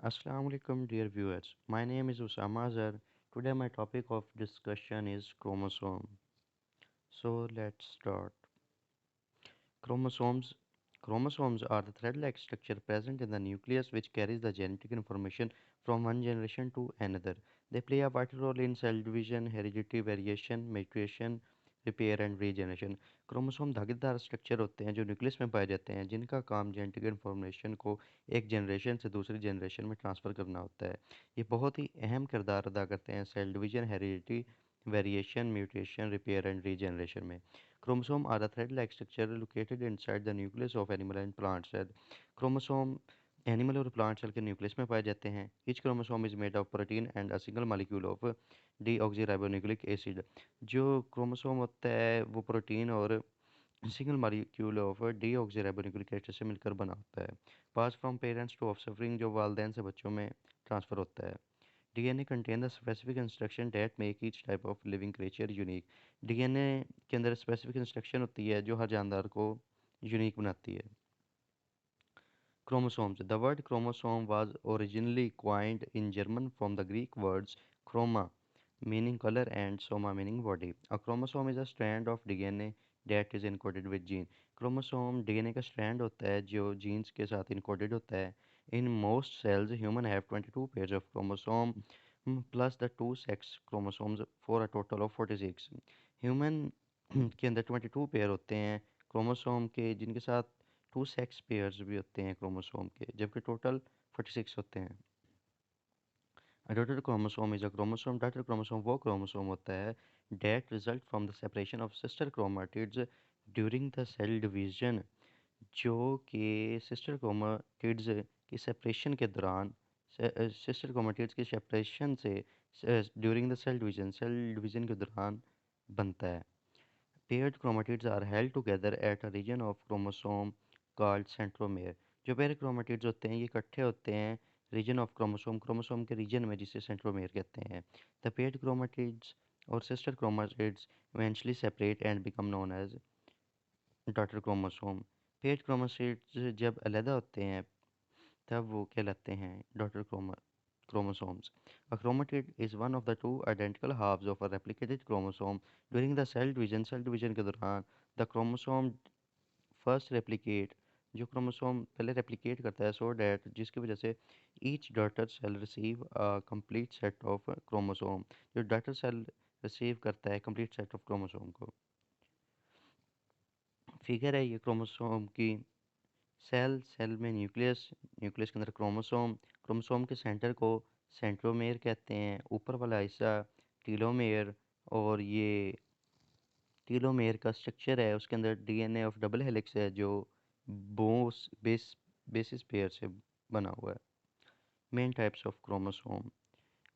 Assalamu alaikum, dear viewers. My name is Usama Azhar. Today, my topic of discussion is chromosome. So, let's start. Chromosomes. Chromosomes are the thread-like structure present in the nucleus which carries the genetic information from one generation to another. They play a vital role in cell division, hereditary variation, mutation, repair and regeneration. Chromosome धागेदार structure होते हैं जो nucleus में पाए जाते हैं जिनका काम जेनेटिक इन्फॉर्मेशन को एक जनरेशन से दूसरी जनरेशन में ट्रांसफ़र करना होता है। ये बहुत ही अहम किरदार अदा करते हैं cell division, heredity, variation, mutation, repair and regeneration में। Chromosome are a thread-like structure located inside the nucleus of animal and plant cell. Chromosome animal और प्लांट सेल के न्यूक्लियस में पाए जाते हैं। Each chromosome is made of protein and a single molecule of deoxyribonucleic acid. जो chromosome होता है वो प्रोटीन और single molecule of deoxyribonucleic acid से मिलकर बना होता है। पास फ्रॉम पेरेंट्स टू ऑफस्प्रिंग जो वालदेन से बच्चों में ट्रांसफ़र होता है। DNA contain the specific instruction that make each type of living creature unique. DNA के अंदर स्पेसिफिक इंस्ट्रक्शन होती है जो हर जानदार को यूनिक बनाती है। Chromosomes. The word chromosome was originally coined in German from the Greek words chroma, meaning color, and soma, meaning body. A chromosome is a strand of DNA that is encoded with gene. Chromosome DNA का strand होता है जो genes के साथ encoded होता है. In most cells, human have 22 pairs of chromosome plus the two sex chromosomes for a total of 46. Human के अंदर 22 पेयर होते हैं क्रोमोसोम के जिनके साथ टू सेक्स पेयर्स भी होते हैं क्रोमोसोम के जबकि टोटल 46 होते हैं। Daughter chromosome is a chromosome. Daughter chromosome वो क्रोमोसोम होता है that result from the separation of sister chromatids during the cell division, जो कि सिस्टर क्रोमाटिड्स की सेपरेशन के दौरान सिस्टर क्रोमाटिड्स की सेपरेशन से ड्यूरिंग द सेल डिवीजन के दौरान बनता है। Paired chromatids are held together at a region of chromosome called centromere. जो paired chromatids होते हैं ये इकट्ठे होते हैं region of chromosome क्रोमोसोम के region में जिसे centromere कहते हैं। The paired chromatids और sister chromatids eventually separate and become known as daughter chromosome. Paired chromatids जब अलग होते हैं तब वो कहलाते हैं daughter chromosomes. A chromatid is one of the two identical halves of a replicated chromosome. During the cell division के दौरान the chromosome first replicate, जो क्रोमोसोम पहले रेप्लिकेट करता है सो डैट जिसकी वजह से each daughter cell receive a complete set of chromosome, जो डॉटर सेल रिसीव करता है कंप्लीट सेट ऑफ क्रोमोसोम को। फिगर है ये क्रोमोसोम की। सेल में न्यूक्लियस, न्यूक्लियस के अंदर क्रोमोसोम, क्रोमोसोम के सेंटर को सेंट्रोमेयर कहते हैं, ऊपर वाला हिस्सा टीलोमेयर, और ये टीलोमेयर का स्ट्रक्चर है उसके अंदर डीएनए ऑफ डबल हेलिक्स है जो बोस बेसिस पेयर से बना हुआ है। Main types of chromosome.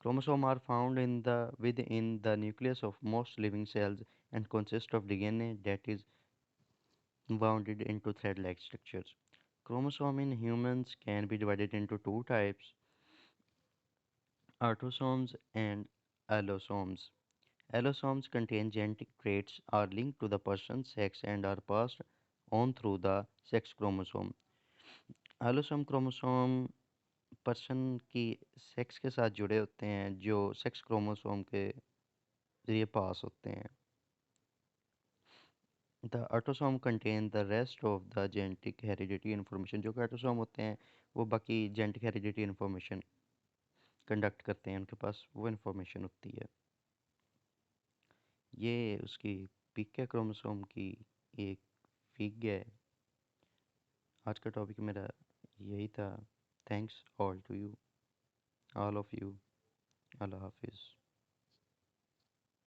Chromosome are found within the nucleus of most living cells and consist of DNA that is wounded into thread-like structures. Chromosome in humans can be divided into two types, autosomes and allosomes. Allosomes contain genetic traits, are linked to the person's sex and are passed on through the sex chromosome. Allosome chromosome person की sex के साथ जुड़े होते हैं जो sex chromosome के ज़रिए पास होते हैं। The autosome contain the rest of the genetic heredity information। जो कि ऑटोसोम होते हैं वो बाकी जेनेटिक हेरिडिटी इन्फॉर्मेशन कंडक्ट करते हैं, उनके पास वो इन्फॉर्मेशन होती है। ये उसकी पिक है क्रोमोसोम की, एक फिग है। आज का टॉपिक मेरा यही था। Thanks all to you, all of you. अल्लाह हाफिज़।